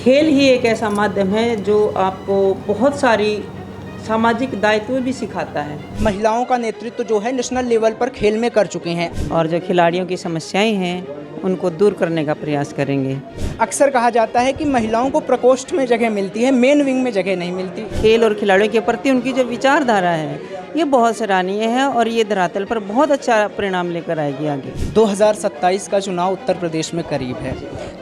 खेल ही एक ऐसा माध्यम है जो आपको बहुत सारी सामाजिक दायित्व भी सिखाता है। महिलाओं का नेतृत्व जो है नेशनल लेवल पर खेल में कर चुके हैं और जो खिलाड़ियों की समस्याएं हैं उनको दूर करने का प्रयास करेंगे। अक्सर कहा जाता है कि महिलाओं को प्रकोष्ठ में जगह मिलती है, मेन विंग में जगह नहीं मिलती। खेल और खिलाड़ियों के प्रति उनकी जो विचारधारा है ये बहुत सराहनीय है और ये धरातल पर बहुत अच्छा परिणाम लेकर आएगी आगे। 2027 का चुनाव उत्तर प्रदेश में करीब है।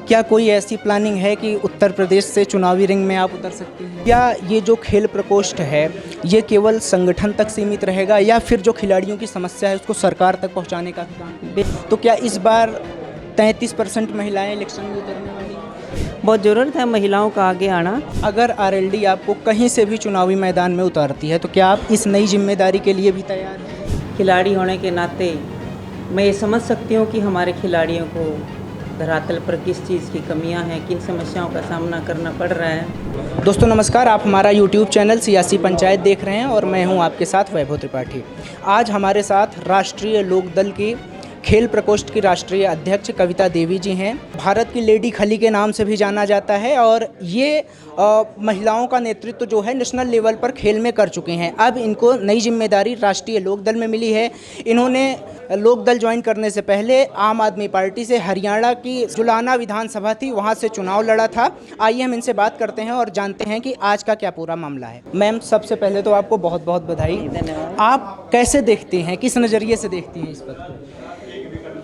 क्या कोई ऐसी प्लानिंग है कि उत्तर प्रदेश से चुनावी रिंग में आप उतर सकती हैं? या ये जो खेल प्रकोष्ठ है ये केवल संगठन तक सीमित रहेगा या फिर जो खिलाड़ियों की समस्या है उसको सरकार तक पहुंचाने का भी काम? तो क्या इस बार 33% महिलाएं इलेक्शन में उतरने वाली हैं? बहुत ज़रूरत है महिलाओं का आगे आना। अगर आरएलडी आपको कहीं से भी चुनावी मैदान में उतारती है तो क्या आप इस नई जिम्मेदारी के लिए भी तैयार हैं? खिलाड़ी होने के नाते मैं ये समझ सकती हूँ कि हमारे खिलाड़ियों को धरातल पर किस चीज़ की कमियां हैं, किन समस्याओं का सामना करना पड़ रहा है। दोस्तों नमस्कार, आप हमारा यूट्यूब चैनल सियासी पंचायत देख रहे हैं और मैं हूं आपके साथ वैभव त्रिपाठी। आज हमारे साथ राष्ट्रीय लोकदल की खेल प्रकोष्ठ की राष्ट्रीय अध्यक्ष कविता देवी जी हैं। भारत की लेडी खली के नाम से भी जाना जाता है और ये महिलाओं का नेतृत्व जो है नेशनल लेवल पर खेल में कर चुके हैं। अब इनको नई जिम्मेदारी राष्ट्रीय लोकदल में मिली है। इन्होंने लोकदल ज्वाइन करने से पहले आम आदमी पार्टी से हरियाणा की जुलाना विधानसभा थी, वहाँ से चुनाव लड़ा था। आइए हम इनसे बात करते हैं और जानते हैं कि आज का क्या पूरा मामला है। मैम, सबसे पहले तो आपको बहुत बहुत बधाई। धन्यवाद। आप कैसे देखती हैं, किस नज़रिए से देखती हैं इस पद को?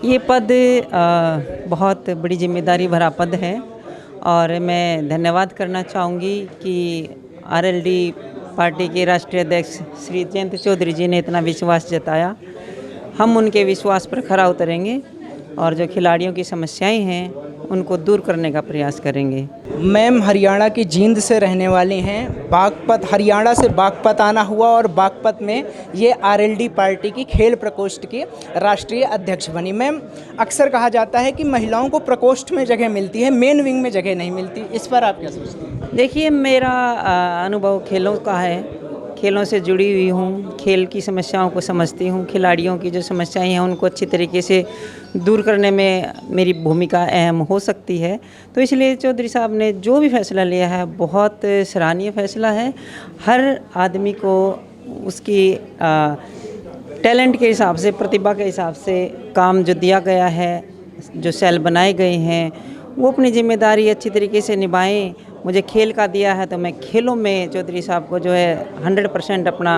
ये पद बहुत बड़ी जिम्मेदारी भरा पद है और मैं धन्यवाद करना चाहूँगी कि आरएलडी पार्टी के राष्ट्रीय अध्यक्ष श्री जयंत चौधरी जी ने इतना विश्वास जताया। हम उनके विश्वास पर खरा उतरेंगे और जो खिलाड़ियों की समस्याएं हैं उनको दूर करने का प्रयास करेंगे। मैम, हरियाणा की जींद से रहने वाली हैं। बागपत, हरियाणा से बागपत आना हुआ और बागपत में ये आरएलडी पार्टी की खेल प्रकोष्ठ की राष्ट्रीय अध्यक्ष बनी। मैम, अक्सर कहा जाता है कि महिलाओं को प्रकोष्ठ में जगह मिलती है, मेन विंग में जगह नहीं मिलती। इस पर आप क्या सोचती हैं? देखिए, मेरा अनुभव खेलों का है, खेलों से जुड़ी हुई हूँ, खेल की समस्याओं को समझती हूँ। खिलाड़ियों की जो समस्याएं हैं उनको अच्छी तरीके से दूर करने में मेरी भूमिका अहम हो सकती है। तो इसलिए चौधरी साहब ने जो भी फैसला लिया है बहुत सराहनीय फैसला है। हर आदमी को उसकी टैलेंट के हिसाब से, प्रतिभा के हिसाब से काम जो दिया गया है, जो सेल बनाए गए हैं, वो अपनी जिम्मेदारी अच्छी तरीके से निभाएं। मुझे खेल का दिया है तो मैं खेलों में चौधरी साहब को जो है 100% अपना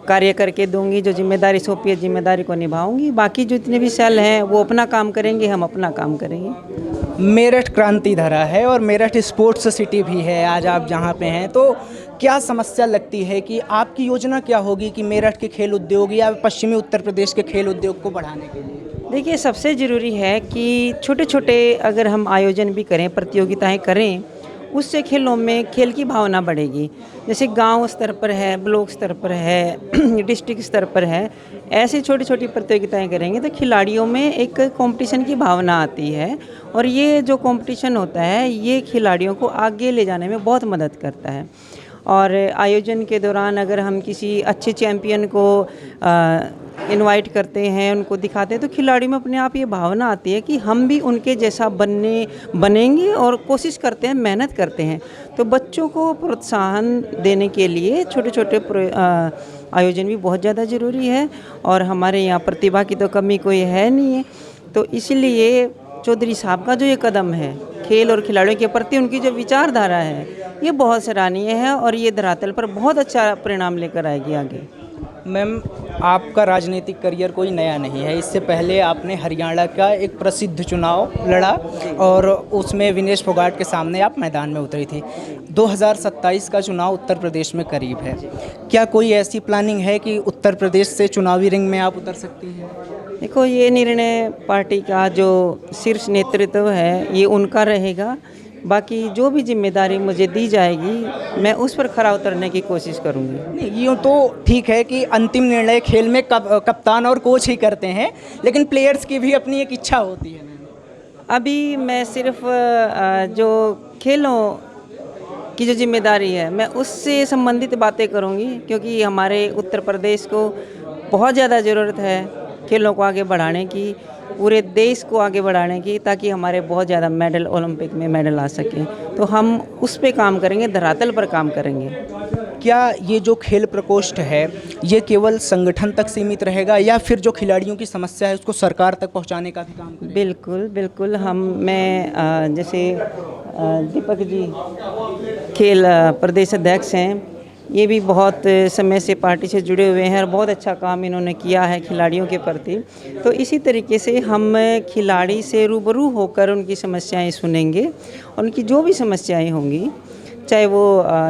कार्य करके दूंगी। जो जिम्मेदारी सौंपी है जिम्मेदारी को निभाऊंगी। बाकी जो जितने भी सेल हैं वो अपना काम करेंगे, हम अपना काम करेंगे। मेरठ क्रांति धरा है और मेरठ स्पोर्ट्स सिटी भी है। आज आप जहाँ पे हैं तो क्या समस्या लगती है कि आपकी योजना क्या होगी कि मेरठ के खेल उद्योग या पश्चिमी उत्तर प्रदेश के खेल उद्योग को बढ़ाने के लिए? देखिए, सबसे ज़रूरी है कि छोटे छोटे अगर हम आयोजन भी करें, प्रतियोगिताएं करें, उससे खेलों में खेल की भावना बढ़ेगी। जैसे गांव स्तर पर है, ब्लॉक स्तर पर है, डिस्ट्रिक्ट स्तर पर है, ऐसी छोटी छोटी प्रतियोगिताएं करेंगे तो खिलाड़ियों में एक कंपटीशन की भावना आती है और ये जो कंपटीशन होता है ये खिलाड़ियों को आगे ले जाने में बहुत मदद करता है। और आयोजन के दौरान अगर हम किसी अच्छे चैम्पियन को इनवाइट करते हैं, उनको दिखाते हैं तो खिलाड़ी में अपने आप ये भावना आती है कि हम भी उनके जैसा बनेंगे और कोशिश करते हैं, मेहनत करते हैं। तो बच्चों को प्रोत्साहन देने के लिए छोटे छोटे आयोजन भी बहुत ज़्यादा ज़रूरी है और हमारे यहाँ प्रतिभा की तो कमी कोई है नहीं है। तो इसलिए चौधरी साहब का जो ये कदम है खेल और खिलाड़ियों के प्रति उनकी जो विचारधारा है ये बहुत सराहनीय है और ये धरातल पर बहुत अच्छा परिणाम लेकर आएगी आगे। मैम, आपका राजनीतिक करियर कोई नया नहीं है। इससे पहले आपने हरियाणा का एक प्रसिद्ध चुनाव लड़ा और उसमें विनेश फोगाट के सामने आप मैदान में उतरी थी। 2027 का चुनाव उत्तर प्रदेश में करीब है। क्या कोई ऐसी प्लानिंग है कि उत्तर प्रदेश से चुनावी रिंग में आप उतर सकती हैं? देखो, ये निर्णय पार्टी का जो शीर्ष नेतृत्व है ये उनका रहेगा। बाकी जो भी जिम्मेदारी मुझे दी जाएगी मैं उस पर खरा उतरने की कोशिश करूँगी। नहीं, यूँ तो ठीक है कि अंतिम निर्णय खेल में कप्तान और कोच ही करते हैं, लेकिन प्लेयर्स की भी अपनी एक इच्छा होती है। अभी मैं सिर्फ जो खेलों की जो जिम्मेदारी है मैं उससे संबंधित बातें करूँगी क्योंकि हमारे उत्तर प्रदेश को बहुत ज़्यादा ज़रूरत है खेलों को आगे बढ़ाने की। पूरे देश को आगे बढ़ाने की, ताकि हमारे बहुत ज़्यादा मेडल ओलंपिक में मेडल आ सकें। तो हम उस पे काम करेंगे, धरातल पर काम करेंगे। क्या ये जो खेल प्रकोष्ठ है ये केवल संगठन तक सीमित रहेगा या फिर जो खिलाड़ियों की समस्या है उसको सरकार तक पहुंचाने का भी काम करेगा? बिल्कुल बिल्कुल। मैं जैसे दीपक जी खेल प्रदेश अध्यक्ष हैं, ये भी बहुत समय से पार्टी से जुड़े हुए हैं और बहुत अच्छा काम इन्होंने किया है खिलाड़ियों के प्रति। तो इसी तरीके से हम खिलाड़ी से रूबरू होकर उनकी समस्याएं सुनेंगे, उनकी जो भी समस्याएं होंगी, चाहे वो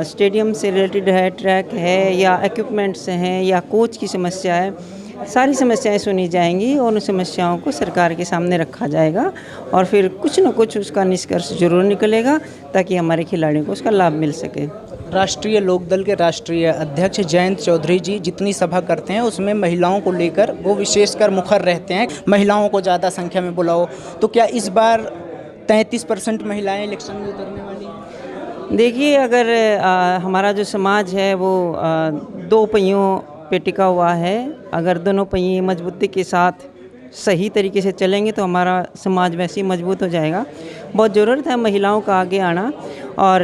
स्टेडियम से रिलेटेड है, ट्रैक है, या इक्विपमेंट्स हैं, या कोच की समस्या है, सारी समस्याएं सुनी जाएंगी और उन समस्याओं को सरकार के सामने रखा जाएगा और फिर कुछ न कुछ उसका निष्कर्ष जरूर निकलेगा, ताकि हमारे खिलाड़ियों को उसका लाभ मिल सके। राष्ट्रीय लोकदल के राष्ट्रीय अध्यक्ष जयंत चौधरी जी जितनी सभा करते हैं उसमें महिलाओं को लेकर वो विशेषकर मुखर रहते हैं, महिलाओं को ज़्यादा संख्या में बुलाओ। तो क्या इस बार 33% महिलाएं इलेक्शन में उतरने वाली हैं? देखिए, अगर हमारा जो समाज है वो दो पहियों पे टिका हुआ है, अगर दोनों पहिए मजबूती के साथ सही तरीके से चलेंगे तो हमारा समाज वैसे ही मजबूत हो जाएगा। बहुत ज़रूरत है महिलाओं का आगे आना, और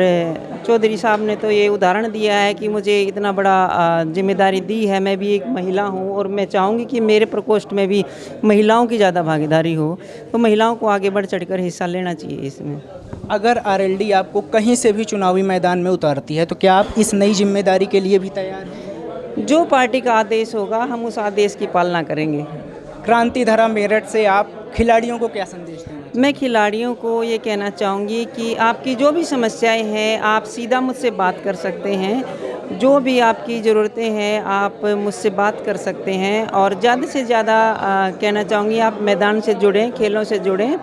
चौधरी साहब ने तो ये उदाहरण दिया है कि मुझे इतना बड़ा जिम्मेदारी दी है, मैं भी एक महिला हूँ और मैं चाहूँगी कि मेरे प्रकोष्ठ में भी महिलाओं की ज़्यादा भागीदारी हो। तो महिलाओं को आगे बढ़ चढ़कर हिस्सा लेना चाहिए इसमें। अगर आरएलडी आपको कहीं से भी चुनावी मैदान में उतारती है तो क्या आप इस नई जिम्मेदारी के लिए भी तैयार हैं? जो पार्टी का आदेश होगा हम उस आदेश की पालना करेंगे। क्रांतिधारा मेरठ से आप खिलाड़ियों को क्या संदेश देंगे? मैं खिलाड़ियों को ये कहना चाहूँगी कि आपकी जो भी समस्याएं हैं आप सीधा मुझसे बात कर सकते हैं, जो भी आपकी ज़रूरतें हैं आप मुझसे बात कर सकते हैं, और ज़्यादा से ज़्यादा कहना चाहूँगी आप मैदान से जुड़ें, खेलों से जुड़ें,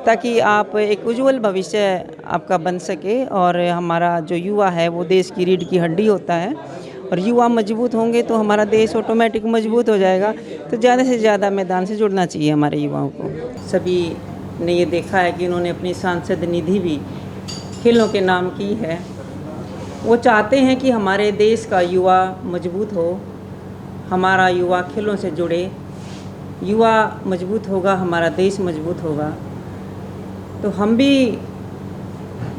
ताकि आप एक उज्जवल भविष्य आपका बन सके। और हमारा जो युवा है वो देश की रीढ़ की हड्डी होता है, और युवा मजबूत होंगे तो हमारा देश ऑटोमेटिक मजबूत हो जाएगा। तो ज़्यादा से ज़्यादा मैदान से जुड़ना चाहिए हमारे युवाओं को। सभी ने ये देखा है कि उन्होंने अपनी सांसद निधि भी खेलों के नाम की है। वो चाहते हैं कि हमारे देश का युवा मजबूत हो, हमारा युवा खेलों से जुड़े, युवा मजबूत होगा हमारा देश मजबूत होगा। तो हम भी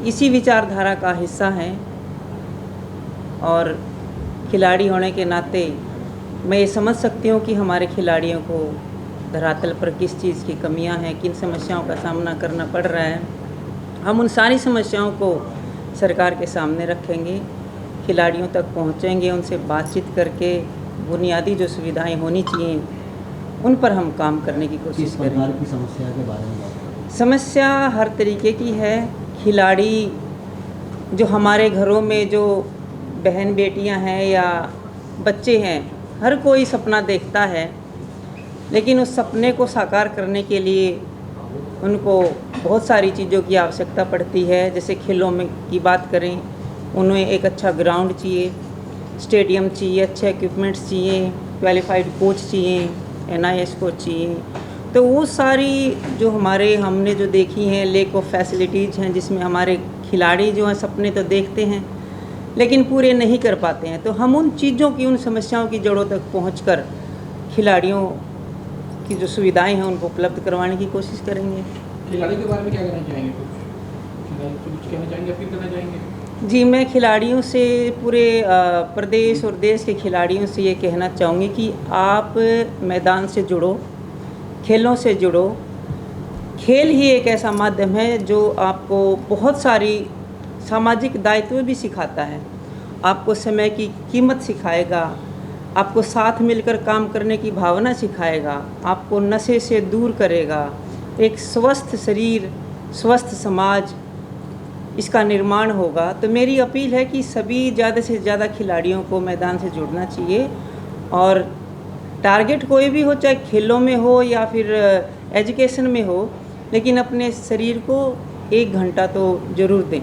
इसी विचारधारा का हिस्सा हैं, और खिलाड़ी होने के नाते मैं ये समझ सकती हूँ कि हमारे खिलाड़ियों को धरातल पर किस चीज़ की कमियां हैं, किन समस्याओं का सामना करना पड़ रहा है। हम उन सारी समस्याओं को सरकार के सामने रखेंगे, खिलाड़ियों तक पहुँचेंगे, उनसे बातचीत करके बुनियादी जो सुविधाएं होनी चाहिए उन पर हम काम करने की कोशिश करेंगे। किस प्रकार की समस्या के बारे में बात करें? समस्या हर तरीके की है। खिलाड़ी जो हमारे घरों में जो बहन बेटियां हैं या बच्चे हैं, हर कोई सपना देखता है, लेकिन उस सपने को साकार करने के लिए उनको बहुत सारी चीज़ों की आवश्यकता पड़ती है। जैसे खेलों में की बात करें, उन्हें एक अच्छा ग्राउंड चाहिए, स्टेडियम चाहिए, अच्छे इक्विपमेंट्स चाहिए, क्वालिफाइड कोच चाहिए, NIS कोच चाहिए। तो वो सारी जो हमने जो देखी हैं लेक ऑफ फैसिलिटीज़ हैं, जिसमें हमारे खिलाड़ी जो हैं सपने तो देखते हैं लेकिन पूरे नहीं कर पाते हैं। तो हम उन चीज़ों की, उन समस्याओं की जड़ों तक पहुंचकर खिलाड़ियों की जो सुविधाएं हैं उनको उपलब्ध करवाने की कोशिश करेंगे। खिलाड़ी के बारे में क्या कहना चाहेंगे? कुछ कहना चाहेंगे, अपील करना चाहेंगे? जी, मैं खिलाड़ियों से, पूरे प्रदेश और देश के खिलाड़ियों से ये कहना चाहूँगी कि आप मैदान से जुड़ो, खेलों से जुड़ो। खेल ही एक ऐसा माध्यम है जो आपको बहुत सारी सामाजिक दायित्व भी सिखाता है, आपको समय की कीमत सिखाएगा, आपको साथ मिलकर काम करने की भावना सिखाएगा, आपको नशे से दूर करेगा। एक स्वस्थ शरीर, स्वस्थ समाज, इसका निर्माण होगा। तो मेरी अपील है कि सभी ज़्यादा से ज़्यादा खिलाड़ियों को मैदान से जुड़ना चाहिए, और टारगेट कोई भी हो, चाहे खेलों में हो या फिर एजुकेशन में हो, लेकिन अपने शरीर को 1 घंटा तो ज़रूर दें।